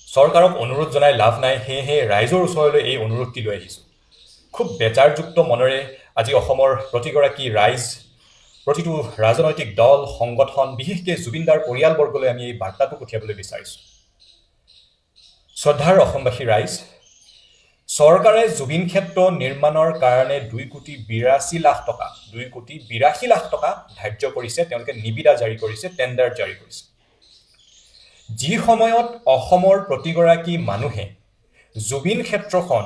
চৰকাৰক অনুৰোধ জনাই লাভ নাই, সেয়েহে ৰাইজৰ ওচৰলৈ এই অনুৰোধটি লৈ আহিছোঁ। খুব বেজাৰযুক্ত মনেৰে আজি অসমৰ প্ৰতিগৰাকী ৰাইজ, প্ৰতিটো ৰাজনৈতিক দল, সংগঠন, বিশেষকৈ জুবিনদাৰ পৰিয়ালবৰ্গলৈ আমি এই বাৰ্তাটো পঠিয়াবলৈ বিচাৰিছোঁ। শ্ৰদ্ধাৰ অসমবাসী ৰাইজ, চৰকাৰে জুবিন ক্ষেত্ৰ নিৰ্মাণৰ কাৰণে 2,82,00,000 টকা ধাৰ্য কৰিছে। তেওঁলোকে নিবিদা জাৰি কৰিছে, টেণ্ডাৰ জাৰি কৰিছে। যি সময়ত অসমৰ প্ৰতিগৰাকী মানুহে জুবিন ক্ষেত্ৰখন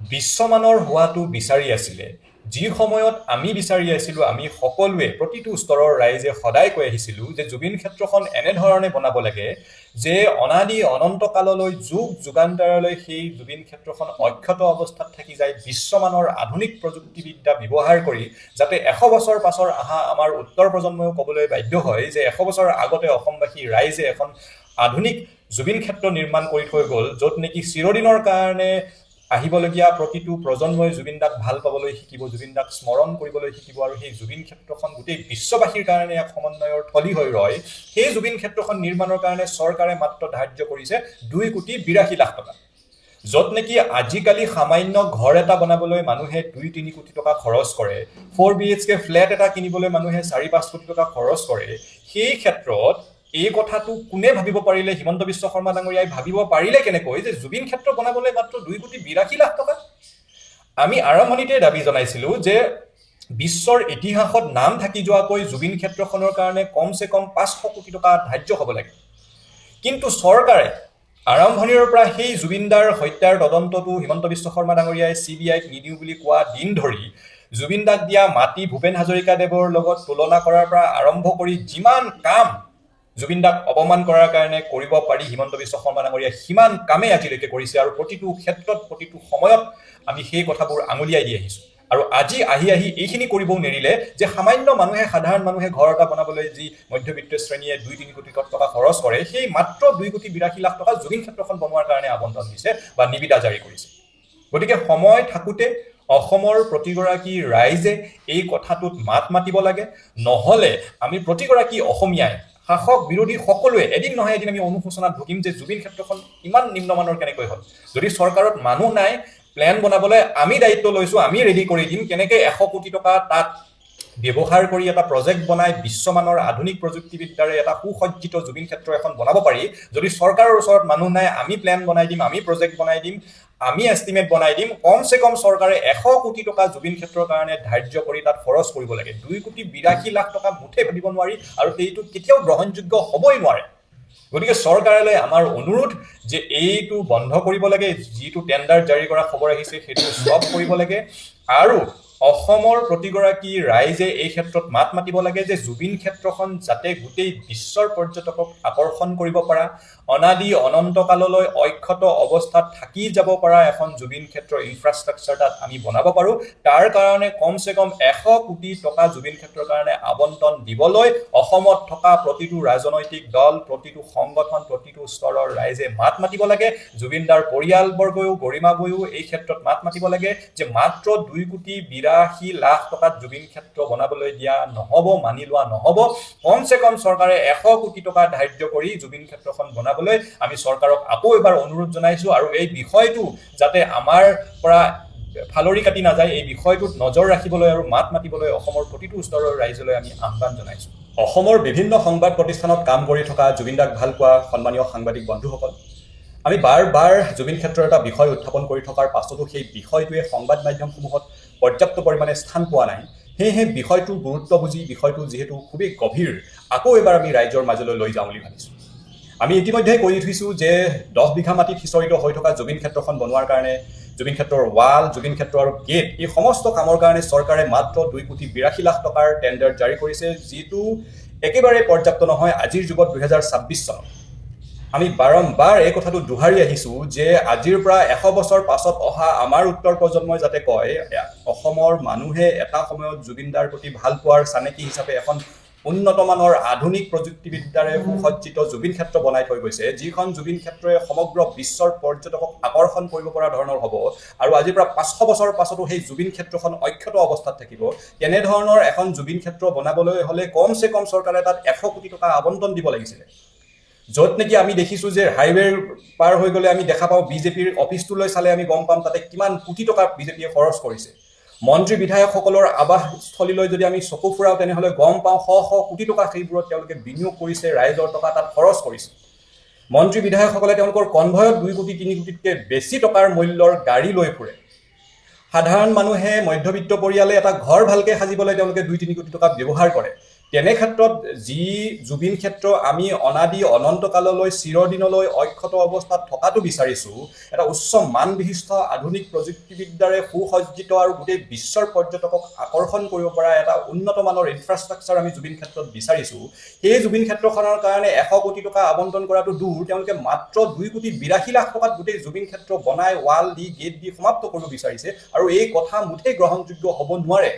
বিশ্বমানৰ হোৱাটো বিচাৰি আছিলে, যি সময়ত আমি বিচাৰি আছিলোঁ, আমি সকলোৱে প্ৰতিটো স্তৰৰ ৰাইজে সদায় কৈ আহিছিলোঁ যে জুবিন ক্ষেত্ৰখন এনেধৰণে বনাব লাগে যে অনাদি অনন্তকাললৈ যুগ যুগান্তৰলৈ সেই জুবিন ক্ষেত্ৰখন অক্ষত অৱস্থাত থাকি যায়, বিশ্বমানৰ আধুনিক প্ৰযুক্তিবিদ্যা ব্যৱহাৰ কৰি, যাতে 100 বছৰ পাছৰ অহা আমাৰ উত্তৰ প্ৰজন্ময়ো ক'বলৈ বাধ্য হয় যে 100 বছৰ আগতে অসমবাসী ৰাইজে এখন আধুনিক জুবিন ক্ষেত্ৰ নিৰ্মাণ কৰি থৈ গ'ল, য'ত নেকি চিৰদিনৰ কাৰণে আহিবলগীয়া প্ৰতিটো প্ৰজন্মই জুবিনদাক ভাল পাবলৈ শিকিব, জুবিনদাক স্মৰণ কৰিবলৈ শিকিব, আৰু সেই জুবিন ক্ষেত্ৰখন গোটেই বিশ্ববাসীৰ কাৰণে এক সমন্বয়ৰ থলী হৈ ৰয়। সেই জুবিন ক্ষেত্ৰখন নিৰ্মাণৰ কাৰণে চৰকাৰে মাত্ৰ ধাৰ্য কৰিছে 2,82,00,000 টকা, য'ত নেকি আজিকালি সামান্য ঘৰ এটা বনাবলৈ মানুহে 2-3 কোটি টকা খৰচ কৰে, 4 BHK ফ্লেট এটা কিনিবলৈ মানুহে 4-5 কোটি টকা খৰচ কৰে। সেই ক্ষেত্ৰত এই কথাটো কোনে ভাবিব পাৰিলে, হিমন্ত বিশ্ব শৰ্মা ডাঙৰীয়াই ভাবিব পাৰিলে কেনেকৈ যে জুবিন ক্ষেত্ৰ বনাবলৈ মাত্ৰ 2,82,00,000 টকা? আমি আৰম্ভণিতে দাবী জনাইছিলোঁ যে বিশ্বৰ ইতিহাসত নাম থাকি যোৱাকৈ জুবিন ক্ষেত্ৰখনৰ কাৰণে কমচে কম 500 কোটি টকা ধাৰ্য হ'ব লাগে। কিন্তু চৰকাৰে আৰম্ভণিৰ পৰা সেই জুবিনদাৰ হত্যাৰ তদন্তটো হিমন্ত বিশ্ব শৰ্মা ডাঙৰীয়াই CBIক নিদিওঁ বুলি কোৱা দিন ধৰি জুবিনদাক দিয়া মাটি ভূপেন হাজৰিকাদেৱৰ লগত তুলনা কৰাৰ পৰা আৰম্ভ কৰি যিমান কাম জুবিনদাক অপমান কৰাৰ কাৰণে কৰিব পাৰি হিমন্ত বিশ্ব শৰ্মা ডাঙৰীয়াই সিমান কামেই আজিলৈকে কৰিছে, আৰু প্ৰতিটো ক্ষেত্ৰত প্ৰতিটো সময়ত আমি সেই কথাবোৰ আঙুলিয়াই দি আহিছোঁ। আৰু আজি আহি এইখিনি কৰিবও নেৰিলে যে সামান্য মানুহে, সাধাৰণ মানুহে ঘৰ এটা বনাবলৈ যি মধ্যবিত্ত শ্ৰেণীয়ে 2-3 কোটি টকা খৰচ কৰে, সেই মাত্ৰ 2,82,00,000 টকা জুবিন ক্ষেত্ৰখন বনোৱাৰ কাৰণে আবণ্টন দিছে বা নিবিদা জাৰি কৰিছে। গতিকে সময় থাকোঁতে অসমৰ প্ৰতিগৰাকী ৰাইজে এই কথাটোত মাত মাতিব লাগে, নহ'লে আমি প্ৰতিগৰাকী অসমীয়াই, শাসক বিৰোধী সকলোৱে এদিন নহয় এদিন আমি অনুশোচনাত ভুগিম যে জুবিন ক্ষেত্ৰখন ইমান নিম্নমানৰ কেনেকৈ হ'ল। যদি চৰকাৰত মানুহ নাই, প্লেন বনাবলৈ আমি দায়িত্ব লৈছোঁ, আমি ৰেডি কৰি দিম কেনেকৈ 100 কোটি টকা তাত ব্যৱহাৰ কৰি এটা প্ৰজেক্ট বনাই বিশ্বমানৰ আধুনিক প্ৰযুক্তিবিদ্যাৰে এটা সুসজ্জিত জুবিন ক্ষেত্ৰ এখন বনাব পাৰি। যদি চৰকাৰৰ ওচৰত মানুহ নাই, আমি প্লেন বনাই দিম, আমি প্ৰজেক্ট বনাই দিম, আমি এষ্টিমেট বনাই দিম। কমচে কম চৰকাৰে 100 কোটি টকা জুবিন ক্ষেত্ৰৰ কাৰণে ধাৰ্য কৰি তাত খৰচ কৰিব লাগে। 2,82,00,000 টকা মুঠে ভাবিব নোৱাৰি, আৰু সেইটো কেতিয়াও গ্ৰহণযোগ্য হ'বই নোৱাৰে। গতিকে চৰকাৰলৈ আমাৰ অনুৰোধ যে এইটো বন্ধ কৰিব লাগে, যিটো টেণ্ডাৰ জাৰি কৰা খবৰ আহিছে সেইটো ষ্টপ কৰিব লাগে, আৰু অসমৰ প্ৰতিগৰাকী ৰাইজে এই ক্ষেত্ৰত মাত মাতিব লাগে যে জুবিন ক্ষেত্ৰখন যাতে গোটেই বিশ্বৰ পৰ্যটকক আকৰ্ষণ কৰিব পৰা, অনাদি অনন্তকাললৈ অক্ষত অৱস্থাত থাকি যাব পৰা এখন জুবিন ক্ষেত্ৰৰ ইনফ্ৰাষ্ট্ৰাকচাৰ তাত আমি বনাব পাৰোঁ। তাৰ কাৰণে কমচে কম 100 কোটি টকা জুবিন ক্ষেত্ৰৰ কাৰণে আবণ্টন দিবলৈ অসমত থকা প্ৰতিটো ৰাজনৈতিক দল, প্ৰতিটো সংগঠন, প্ৰতিটো স্তৰৰ ৰাইজে মাত মাতিব লাগে। জুবিনদাৰ পৰিয়ালবৰ্গও, গৰিমাবৈও এই ক্ষেত্ৰত মাত মাতিব লাগে যে মাত্ৰ 2,82,00,000 টকাত জুবিন ক্ষেত্ৰ বনাবলৈ দিয়া নহ'ব, মানি লোৱা নহ'ব। কমচে কম চৰকাৰে 100 কোটি টকা ধাৰ্য কৰি জুবিন ক্ষেত্ৰখন বনাবলৈ আমি চৰকাৰক আকৌ এবাৰ অনুৰোধ জনাইছোঁ, আৰু এই বিষয়টো যাতে আমাৰ পৰা ফালৰি কাটি নাযায়, এই বিষয়টোত নজৰ ৰাখিবলৈ আৰু মাত মাতিবলৈ অসমৰ প্ৰতিটো স্তৰৰ ৰাইজলৈ আমি আহ্বান জনাইছোঁ। অসমৰ বিভিন্ন সংবাদ প্ৰতিষ্ঠানত কাম কৰি থকা জুবিনদাক ভাল পোৱা সন্মানীয় সাংবাদিক বন্ধুসকল, আমি বাৰ বাৰ জুবিন ক্ষেত্ৰৰ এটা বিষয় উত্থাপন কৰি থকাৰ পাছতো সেই বিষয়টোৱে সংবাদ মাধ্যমসমূহত পৰ্যাপ্ত পৰিমাণে স্থান পোৱা নাই। সেয়েহে বিষয়টোৰ গুৰুত্ব বুজি, বিষয়টো যিহেতু খুবেই গভীৰ, আকৌ এবাৰ আমি ৰাইজৰ মাজলৈ লৈ যাওঁ বুলি ভাবিছোঁ। আমি ইতিমধ্যে কৈ উঠিছোঁ যে 10 বিঘা মাটিত সিঁচৰিত হৈ থকা জুবিন ক্ষেত্ৰখন বনোৱাৰ কাৰণে জুবিন ক্ষেত্ৰৰ ৱাল, জুবিন ক্ষেত্ৰ আৰু গেট, এই সমস্ত কামৰ কাৰণে চৰকাৰে মাত্ৰ 2,82,00,000 টকাৰ টেণ্ডাৰ জাৰি কৰিছে, যিটো একেবাৰে পৰ্যাপ্ত নহয় আজিৰ যুগত 2026 চনত। আমি বাৰম্বাৰ এই কথাটো দোহাৰি আহিছোঁ যে আজিৰ পৰা 100 বছৰ পাছত অহা আমাৰ উত্তৰ প্ৰজন্মই যাতে কয় অসমৰ মানুহে এটা সময়ত জুবিনদাৰ প্ৰতি ভাল পোৱাৰ চানেকি হিচাপে এখন উন্নতমানৰ আধুনিক প্ৰযুক্তিবিদ্যাৰে সুসজ্জিত জুবিন ক্ষেত্ৰ বনাই থৈ গৈছে, যিখন জুবিন ক্ষেত্ৰই সমগ্ৰ বিশ্বৰ পৰ্যটকক আকৰ্ষণ কৰিব পৰা ধৰণৰ হ'ব, আৰু আজিৰ পৰা 500 বছৰ পাছতো সেই জুবিন ক্ষেত্ৰখন অক্ষত অৱস্থাত থাকিব। তেনেধৰণৰ এখন জুবিন ক্ষেত্ৰ বনাবলৈ হ'লে কমচে কম চৰকাৰে তাত 100 কোটি টকা আবণ্টন দিব লাগিছিলে। য'ত নেকি আমি দেখিছোঁ যে হাইৱেৰ পাৰ হৈ গ'লে আমি দেখা পাওঁ বিজেপিৰ অফিচটোলৈ চালে আমি গম পাম তাতে কিমান কোটি টকা বিজেপিয়ে খৰচ কৰিছে। মন্ত্ৰী বিধায়কসকলৰ আৱাসস্থলীলৈ যদি আমি চকু ফুৰাওঁ তেনেহ'লে গম পাওঁ শ শ কোটি টকা সেইবোৰত তেওঁলোকে বিনিয়োগ কৰিছে, ৰাইজৰ টকা তাত খৰচ কৰিছে। মন্ত্ৰী বিধায়কসকলে তেওঁলোকৰ কনভয়ত 2 কোটি 3 কোটিতকৈ বেছি টকাৰ মূল্যৰ গাড়ী লৈ ফুৰে। সাধাৰণ মানুহে মধ্যবিত্ত পৰিয়ালে এটা ঘৰ ভালকৈ সাজিবলৈ তেওঁলোকে 2-3 কোটি টকা ব্যৱহাৰ কৰে। তেনে ক্ষেত্ৰত যি জুবিন ক্ষেত্ৰ আমি অনাদি অনন্তকাললৈ চিৰদিনলৈ অক্ষত অৱস্থাত থকাটো বিচাৰিছোঁ, এটা উচ্চ মান বিশিষ্ট আধুনিক প্ৰযুক্তিবিদ্যাৰে সুসজ্জিত আৰু গোটেই বিশ্বৰ পৰ্যটকক আকৰ্ষণ কৰিব পৰা এটা উন্নত মানৰ ইনফ্ৰাষ্ট্ৰাকচাৰ আমি জুবিন ক্ষেত্ৰত বিচাৰিছোঁ। সেই জুবিন ক্ষেত্ৰখনৰ কাৰণে 100 কোটি টকা আবণ্টন কৰাটো দূৰ, তেওঁলোকে মাত্ৰ 2 কোটি 82 লাখ টকাত গোটেই জুবিন ক্ষেত্ৰ বনাই ৱাল দি গেট দি সমাপ্ত কৰিব বিচাৰিছে আৰু এই কথা মুঠেই গ্ৰহণযোগ্য হ'ব নোৱাৰে।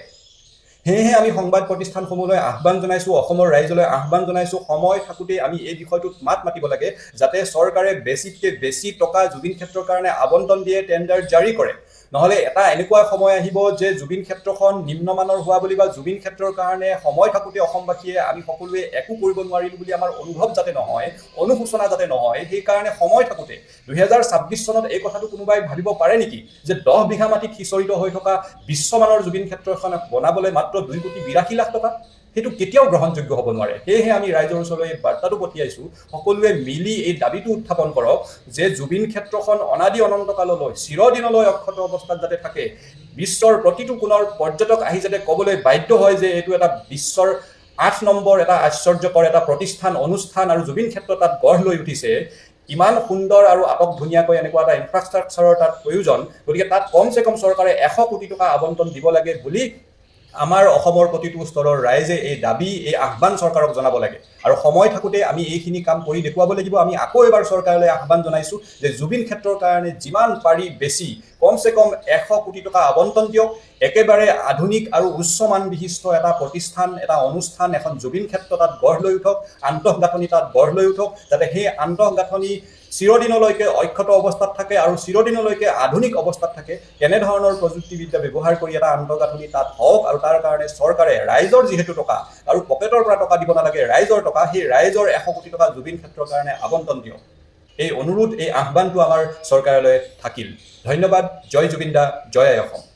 সেয়েহে আমি সংবাদ প্ৰতিষ্ঠানসমূহলৈ আহ্বান জনাইছোঁ, অসমৰ ৰাইজলৈ আহ্বান জনাইছোঁ, সময় থাকোঁতেই আমি এই বিষয়টোত মাত মাতিব লাগে যাতে চৰকাৰে বেছিতকৈ বেছি টকা জুবিন ক্ষেত্ৰৰ কাৰণে আবণ্টন দিয়ে, টেণ্ডাৰ জাৰি কৰে। নহ'লে এটা এনেকুৱা সময় আহিব যে জুবিন ক্ষেত্ৰখন নিম্নমানৰ হোৱা বুলি বা জুবিন ক্ষেত্ৰৰ কাৰণে সময় থাকোঁতে অসমবাসীয়ে আমি সকলোৱে একো কৰিব নোৱাৰিলোঁ বুলি আমাৰ অনুভৱ যাতে নহয়, অনুশোচনা যাতে নহয়, সেইকাৰণে সময় থাকোঁতে 2026 চনত এই কথাটো কোনোবাই ভাবিব পাৰে নেকি যে 10 বিঘা মাটিত সিঁচৰিত হৈ থকা বিশ্বমানৰ জুবিন ক্ষেত্ৰ এখন বনাবলৈ মাত্ৰ 2 কোটি 82 লাখ টকা? সেইটো কেতিয়াও গ্ৰহণযোগ্য হ'ব নোৱাৰে। সেয়েহে আমি ৰাইজৰ ওচৰলৈ এই বাৰ্তাটো পঠিয়াইছোঁ, সকলোৱে মিলি এই দাবীটো উত্থাপন কৰক যে জুবিন ক্ষেত্ৰখন অনাদি অনন্তকাললৈ চিৰদিনলৈ অক্ষত অৱস্থাত যাতে থাকে। বিশ্বৰ প্ৰতিটো কোণৰ পৰ্যটক আহি যাতে ক'বলৈ বাধ্য হয় যে এইটো এটা বিশ্বৰ 8 নম্বৰ এটা আশ্চৰ্যকৰ এটা প্ৰতিষ্ঠান, অনুষ্ঠান আৰু জুবিন ক্ষেত্ৰ তাত গঢ় লৈ উঠিছে। ইমান সুন্দৰ আৰু আটক ধুনীয়াকৈ এনেকুৱা এটা ইনফ্ৰাষ্ট্ৰাকচাৰৰ তাত প্ৰয়োজন। গতিকে তাত কমচে কম চৰকাৰে 100 কোটি টকা আবণ্টন দিব লাগে বুলি আমাৰ অসমৰ প্ৰতিটো স্তৰৰ ৰাইজে এই দাবী, এই আহ্বান চৰকাৰক জনাব লাগে। আৰু সময় থাকোঁতে আমি এইখিনি কাম কৰি দেখুৱাব লাগিব। আমি আকৌ এবাৰ চৰকাৰলৈ আহ্বান জনাইছোঁ যে জুবিন ক্ষেত্ৰৰ কাৰণে যিমান পাৰি বেছি কমচে কম 100 কোটি টকা আবণ্টন দিয়ক। একেবাৰে আধুনিক আৰু উচ্চমান বিশিষ্ট এটা প্ৰতিষ্ঠান, এটা অনুষ্ঠান, এখন জুবিন ক্ষেত্ৰ তাত গঢ় লৈ উঠক, আন্তঃগাঁথনি তাত গঢ় লৈ উঠক, যাতে সেই আন্তঃগাঁথনি চিৰদিনলৈকে অক্ষত অৱস্থাত থাকে আৰু চিৰদিনলৈকে আধুনিক অৱস্থাত থাকে। তেনেধৰণৰ প্ৰযুক্তিবিদ্যা ব্যৱহাৰ কৰি এটা আন্তঃগাঁথনি তাত হওক আৰু তাৰ কাৰণে চৰকাৰে ৰাইজৰ যিহেতু টকা আৰু পকেটৰ পৰা টকা দিব নালাগে, ৰাইজৰ টকা, সেই ৰাইজৰ 100 কোটি টকা জুবিন ক্ষেত্ৰৰ কাৰণে আবণ্টন দিয়ক। এই অনুৰোধ, এই আহ্বানটো আমাৰ চৰকাৰলৈ থাকিল। ধন্যবাদ। জয় জুবিন দা, জয় আই অসম।